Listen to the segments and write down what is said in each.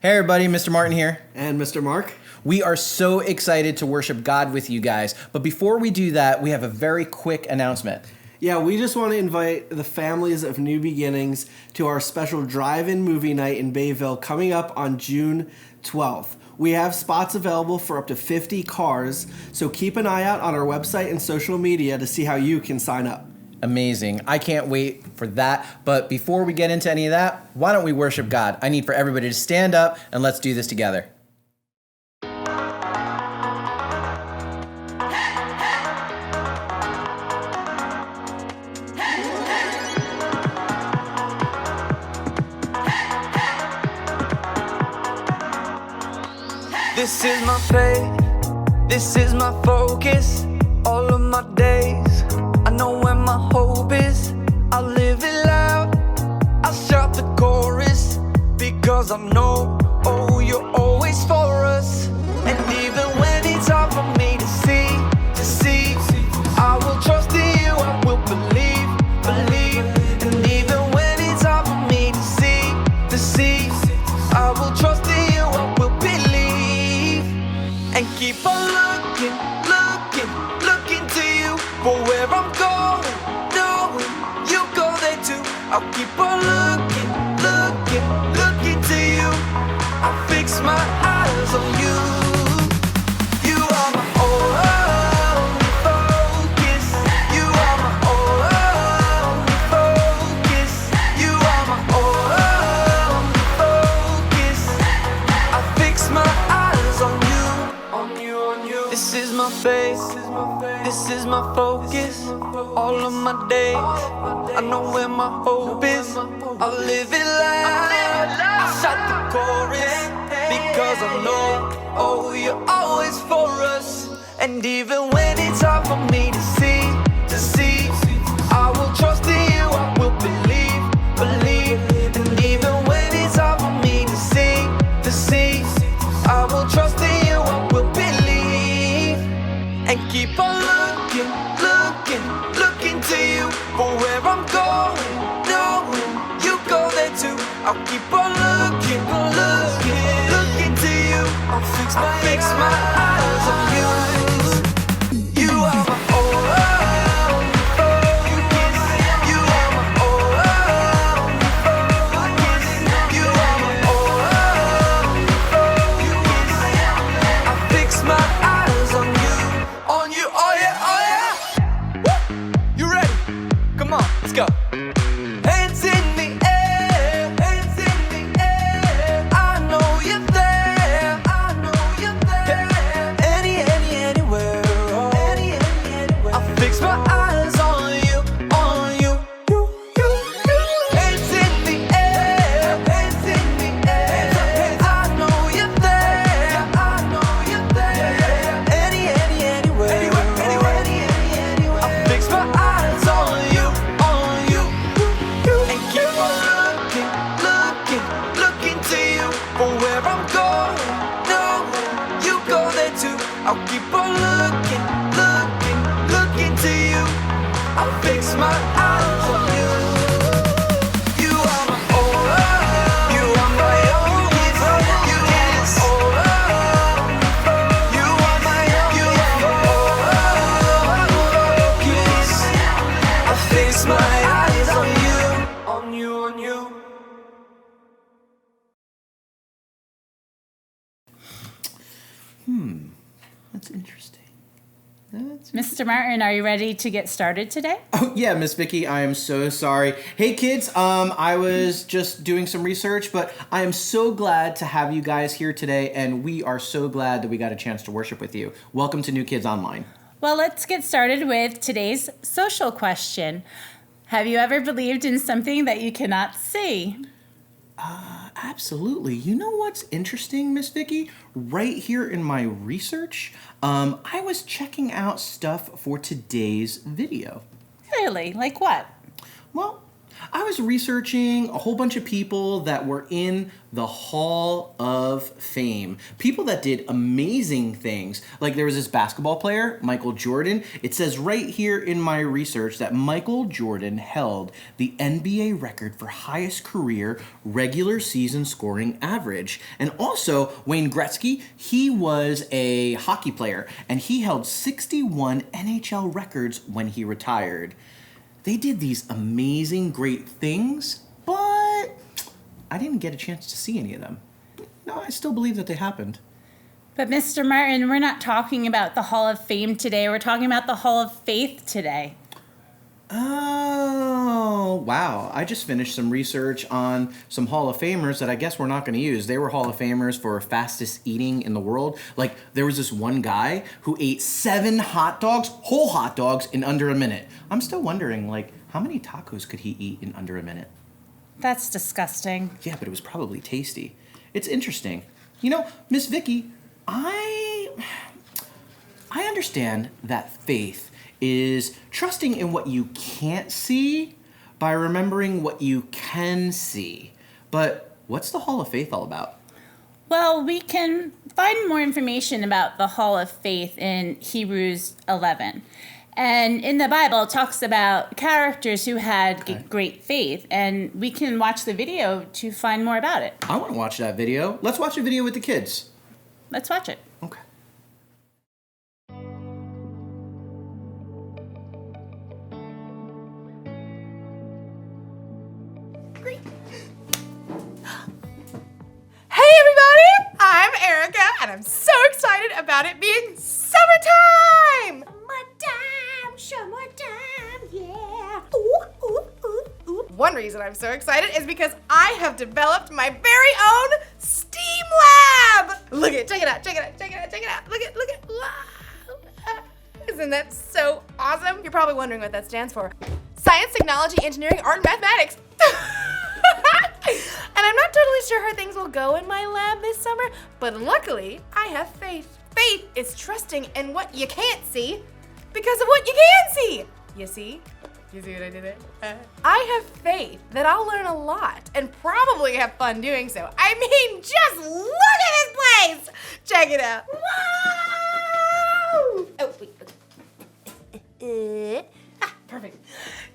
Hey everybody, Mr. Martin here. And Mr. Mark. We are so excited to worship God with you guys. But before we do that, we have a very quick announcement. Yeah, we just want to invite the families of New Beginnings to our special drive-in movie night in Bayville coming up on June 12th. We have spots available for up to 50 cars, so keep an eye out on our website and social media to see how you can sign up. Amazing. I can't wait for that. But before we get into any of that, why don't we worship God? I need for everybody to stand up and let's do this together. This is my faith, this is my focus, all of my days. I know where my hope is, I'll live it loud, I'll shout the chorus, because I know, oh, you're always for us. And even when it's hard for me to see, I will trust in you, I will believe. And even when it's hard for me to see, I will trust in you, I will believe. And keep on looking to you for where I'm going, knowing you go there too. I'll keep on looking to you. I'll fix my eyes on you. You are my only focus. You are my only focus. You are my only focus. I fix my eyes on you. This is my faith, this is my focus, all of my days. I know where my hope is, I'll live it loud, I'll shout the chorus, because I know, oh, you're always for us. And even when it's hard for me to see, I will trust in you, I will believe. And even when it's hard for me to see, I will trust in you, I will believe. And keep on looking to you for where I'm going, knowing you go there too. I'll keep on looking to you. I'll fix my eyes on you. You are my only focus. You are my only focus. You are my only focus. I fix my eyes on you, oh yeah. Woo! You ready? Come on, let's go. Hands in the air, I know you're there, anywhere, oh. I fix my eyes on you. Hands in the air, I know you're there, anywhere, I fix my eyes on you. And keep on looking to you for where I'm going, knowing you go there too. I'll keep on looking to you. I'll fix my eyes on you. You are my only, you are my only focus. You are my only focus. I fix my eyes on you. That's interesting. Mr. Martin, are you ready to get started today? Oh, yeah, Miss Vicky, I am so sorry. Hey, kids, I was just doing some research, but I am so glad to have you guys here today, and we are so glad that we got a chance to worship with you. Welcome to New Kids Online. Well, let's get started with today's social question. Have you ever believed in something that you cannot see? Absolutely. You know what's interesting, Miss Vicky? Right here in my research, I was checking out stuff for today's video. Really? Like what? Well, I was researching a whole bunch of people that were in the Hall of Fame. People that did amazing things. Like there was this basketball player, Michael Jordan. It says right here in my research that Michael Jordan held the NBA record for highest career regular season scoring average. And also Wayne Gretzky, he was a hockey player and he held 61 NHL records when he retired. They did these amazing, great things, but I didn't get a chance to see any of them. No, I still believe that they happened. But Mr. Martin, we're not talking about the Hall of Fame today. We're talking about the Hall of Faith today. Oh, wow. I just finished some research on some Hall of Famers that I guess we're not going to use. They were Hall of Famers for fastest eating in the world. Like, there was this one guy who ate 7 hot dogs, whole hot dogs, in under a minute. I'm still wondering, like, how many tacos could he eat in under a minute? That's disgusting. Yeah, but it was probably tasty. It's interesting. You know, Miss Vicky, I understand that faith is trusting in what you can't see by remembering what you can see. But what's the Hall of Faith all about? Well, we can find more information about the Hall of Faith in Hebrews 11. And in the Bible, it talks about characters who had great faith. And we can watch the video to find more about it. I want to watch that video. Let's watch a video with the kids. Let's watch it. Okay. Hey everybody! I'm Erica and I'm so excited about it being summertime! Summertime, yeah. Ooh, ooh, ooh, ooh. One reason I'm so excited is because I have developed my very own STEAM lab! Look it, check it out, check it out, check it out, check it out. Look it. Wow. Isn't that so awesome? You're probably wondering what that stands for. Science, technology, engineering, art, and mathematics. And I'm not totally sure how things will go in my lab this summer, but luckily, I have faith. Faith is trusting in what you can't see because of what you can see. You see? You see what I did there? I have faith that I'll learn a lot and probably have fun doing so. I mean, just look at this place! Check it out. Wow! Oh, wait. Perfect.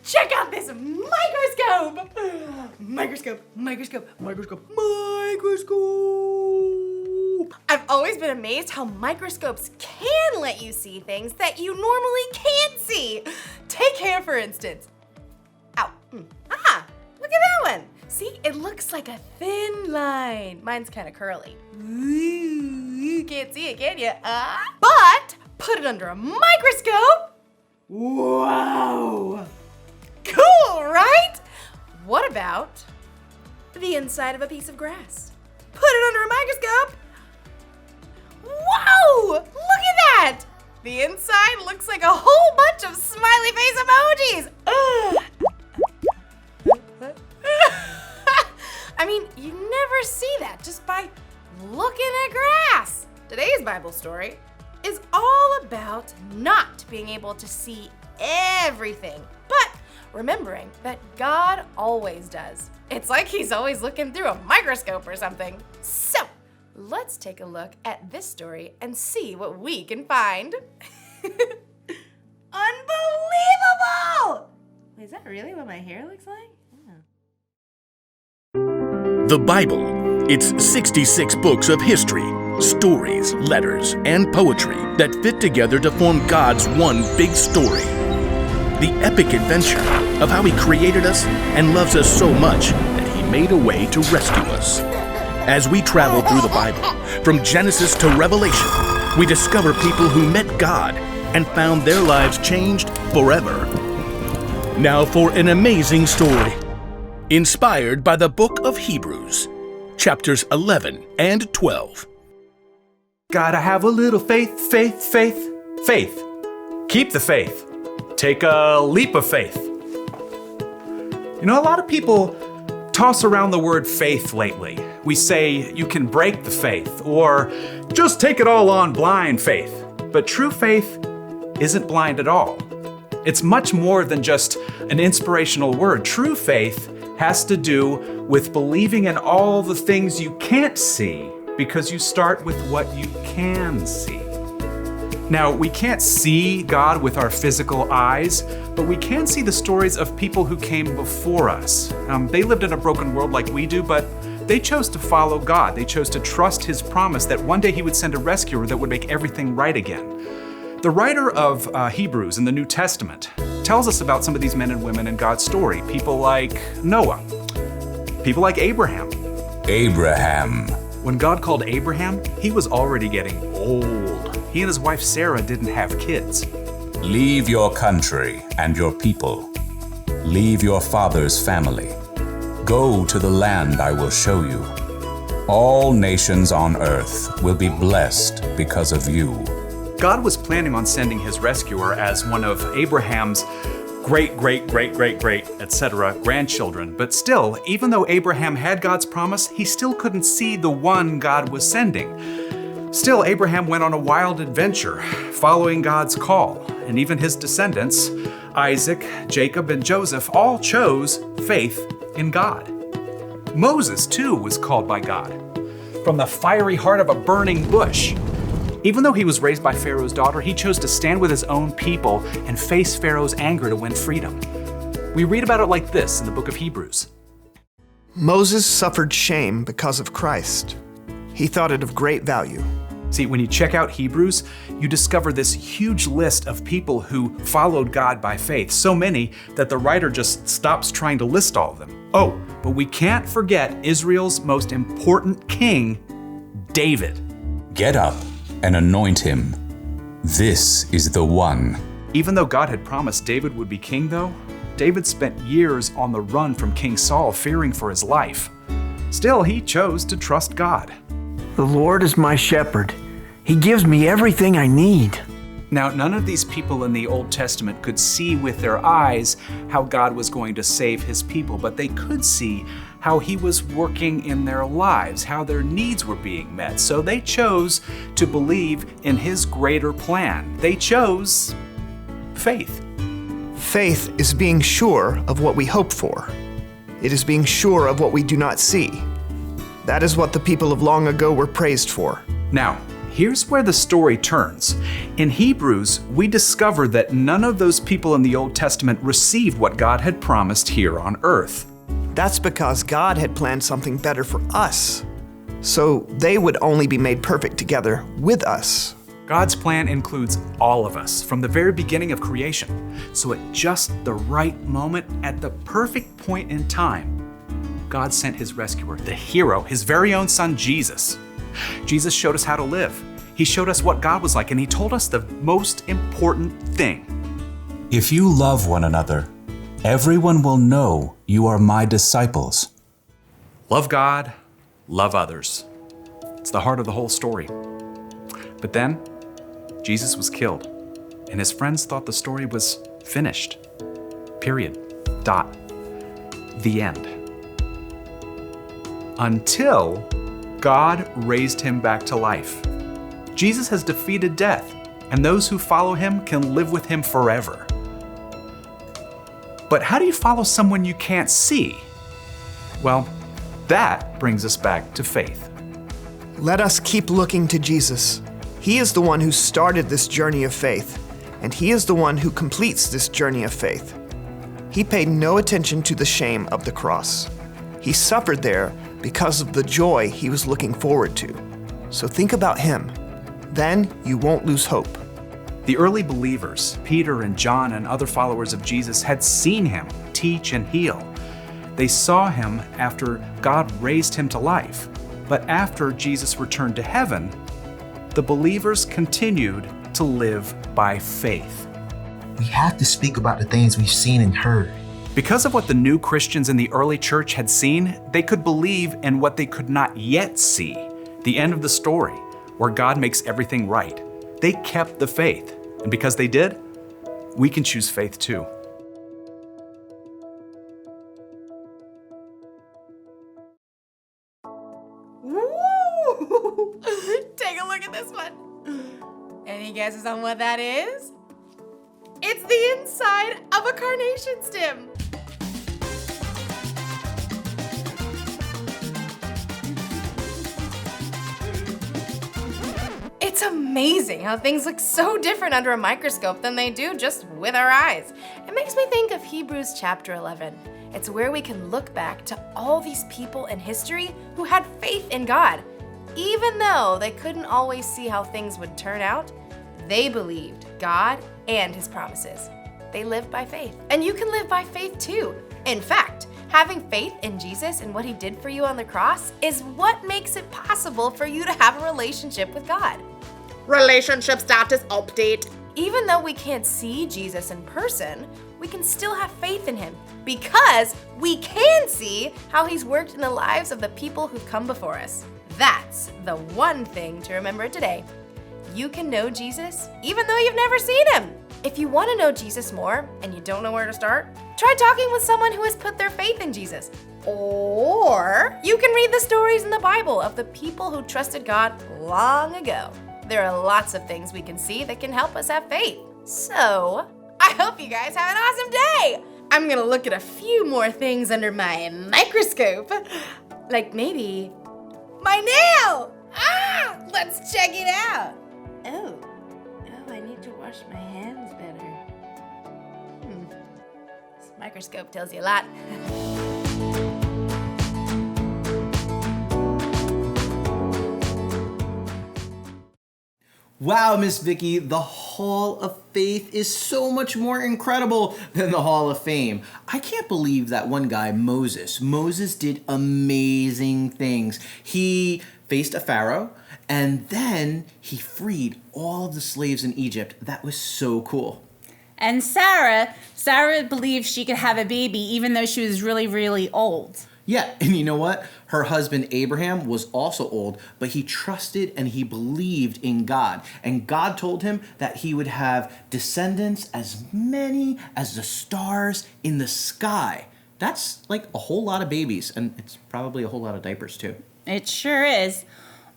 Check out this microscope! Microscope. I've always been amazed how microscopes can let you see things that you normally can't see. Take hair, for instance. Ow. Ah, look at that one. See, it looks like a thin line. Mine's kind of curly. Ooh, you can't see it, can you? But put it under a microscope. Whoa! Cool, right? What about the inside of a piece of grass? Put it under a microscope. Whoa! Look at that! The inside looks like a whole bunch of smiley face emojis. I mean, you never see that just by looking at grass. Today's Bible story is all about not being able to see everything, but remembering that God always does. It's like he's always looking through a microscope or something. So, let's take a look at this story and see what we can find. Unbelievable! Is that really what my hair looks like? The Bible. It's 66 books of history, stories, letters, and poetry that fit together to form God's one big story. The epic adventure of how He created us and loves us so much that He made a way to rescue us. As we travel through the Bible, from Genesis to Revelation, we discover people who met God and found their lives changed forever. Now for an amazing story, inspired by the book of Hebrews, chapters 11 and 12. Gotta have a little faith, faith, faith, faith. Keep the faith. Take a leap of faith. You know, a lot of people toss around the word faith lately. We say you can break the faith or just take it all on blind faith. But true faith isn't blind at all. It's much more than just an inspirational word. True faith has to do with believing in all the things you can't see because you start with what you can see. Now, we can't see God with our physical eyes, but we can see the stories of people who came before us. They lived in a broken world like we do, but they chose to follow God. They chose to trust His promise that one day He would send a rescuer that would make everything right again. The writer of Hebrews in the New Testament tells us about some of these men and women in God's story. People like Noah, people like Abraham. Abraham. When God called Abraham, he was already getting old. He and his wife Sarah didn't have kids. Leave your country and your people. Leave your father's family. Go to the land I will show you. All nations on earth will be blessed because of you. God was planning on sending his rescuer as one of Abraham's great, etc. grandchildren. But still, even though Abraham had God's promise, he still couldn't see the one God was sending. Still, Abraham went on a wild adventure, following God's call, and even his descendants, Isaac, Jacob, and Joseph, all chose faith in God. Moses, too, was called by God from the fiery heart of a burning bush. Even though he was raised by Pharaoh's daughter, he chose to stand with his own people and face Pharaoh's anger to win freedom. We read about it like this in the book of Hebrews. Moses suffered shame because of Christ. He thought it of great value. See, when you check out Hebrews, you discover this huge list of people who followed God by faith, so many that the writer just stops trying to list all of them. Oh, but we can't forget Israel's most important king, David. Get up and anoint him. This is the one. Even though God had promised David would be king, though, David spent years on the run from King Saul, fearing for his life. Still, he chose to trust God. The Lord is my shepherd. He gives me everything I need. Now, none of these people in the Old Testament could see with their eyes how God was going to save his people, but they could see how he was working in their lives, how their needs were being met. So they chose to believe in his greater plan. They chose faith. Faith is being sure of what we hope for. It is being sure of what we do not see. That is what the people of long ago were praised for. Now, here's where the story turns. In Hebrews, we discover that none of those people in the Old Testament received what God had promised here on earth. That's because God had planned something better for us, so they would only be made perfect together with us. God's plan includes all of us from the very beginning of creation. So at just the right moment, at the perfect point in time, God sent his rescuer, the hero, his very own son, Jesus. Jesus showed us how to live. He showed us what God was like, and he told us the most important thing. If you love one another, everyone will know you are my disciples. Love God, love others. It's the heart of the whole story. But then, Jesus was killed, and his friends thought the story was finished. Period. Dot. The end. Until God raised him back to life. Jesus has defeated death, and those who follow him can live with him forever. But how do you follow someone you can't see? Well, that brings us back to faith. Let us keep looking to Jesus. He is the one who started this journey of faith, and he is the one who completes this journey of faith. He paid no attention to the shame of the cross. He suffered there because of the joy he was looking forward to. So think about him. Then you won't lose hope. The early believers, Peter and John and other followers of Jesus, had seen him teach and heal. They saw him after God raised him to life. But after Jesus returned to heaven, the believers continued to live by faith. We have to speak about the things we've seen and heard. Because of what the new Christians in the early church had seen, they could believe in what they could not yet see, the end of the story, where God makes everything right. They kept the faith, and because they did, we can choose faith too. Woo! Take a look at this one. Any guesses on what that is? It's the inside of a carnation stem. It's amazing how things look so different under a microscope than they do just with our eyes. It makes me think of Hebrews chapter 11. It's where we can look back to all these people in history who had faith in God. Even though they couldn't always see how things would turn out, they believed God and His promises. They lived by faith. And you can live by faith too. In fact, having faith in Jesus and what He did for you on the cross is what makes it possible for you to have a relationship with God. Relationship status update. Even though we can't see Jesus in person, we can still have faith in Him because we can see how He's worked in the lives of the people who've come before us. That's the one thing to remember today. You can know Jesus even though you've never seen Him. If you want to know Jesus more and you don't know where to start, try talking with someone who has put their faith in Jesus. Or you can read the stories in the Bible of the people who trusted God long ago. There are lots of things we can see that can help us have faith. So, I hope you guys have an awesome day! I'm gonna look at a few more things under my microscope. Like maybe my nail! Ah! Let's check it out! Oh, I need to wash my hands better. This microscope tells you a lot. Wow, Miss Vicky, the Hall of Faith is so much more incredible than the Hall of Fame. I can't believe that one guy, Moses. Moses did amazing things. He faced a pharaoh, and then he freed all of the slaves in Egypt. That was so cool. And Sarah believed she could have a baby even though she was really, really old. Yeah, and you know what? Her husband Abraham was also old, but he trusted and he believed in God. And God told him that he would have descendants as many as the stars in the sky. That's like a whole lot of babies, and it's probably a whole lot of diapers too. It sure is.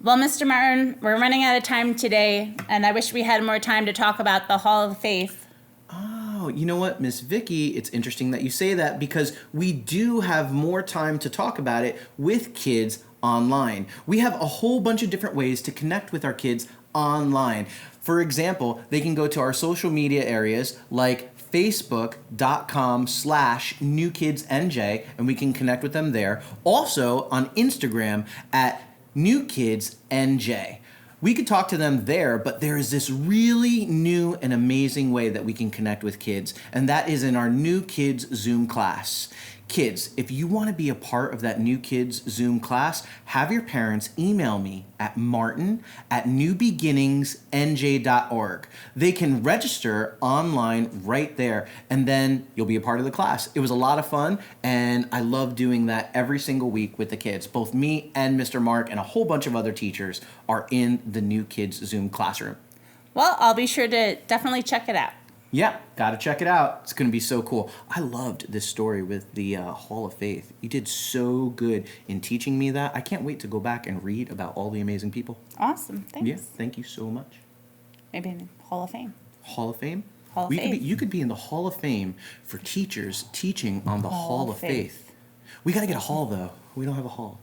Well, Mr. Martin, we're running out of time today, and I wish we had more time to talk about the Hall of Faith. Oh, you know what, Miss Vicky, it's interesting that you say that because we do have more time to talk about it with kids online. We have a whole bunch of different ways to connect with our kids online. For example, they can go to our social media areas like facebook.com/newkidsnj and we can connect with them there. Also on Instagram at newkidsnj. We could talk to them there, but there is this really new and amazing way that we can connect with kids, and that is in our New Kids Zoom class. Kids, if you want to be a part of that New Kids Zoom class, have your parents email me at martin@newbeginningsnj.org. They can register online right there, and then you'll be a part of the class. It was a lot of fun, and I love doing that every single week with the kids. Both me and Mr. Mark and a whole bunch of other teachers are in the New Kids Zoom classroom. Well, I'll be sure to definitely check it out. Yeah, gotta check it out. It's gonna be so cool. I loved this story with the Hall of Faith. You did so good in teaching me that. I can't wait to go back and read about all the amazing people. Awesome, thanks. Yeah, thank you so much. Maybe in the Hall of Fame. Hall of Fame? Hall of Faith. You could be in the Hall of Fame for teachers teaching on the Hall of Faith. We gotta get a hall though. We don't have a hall.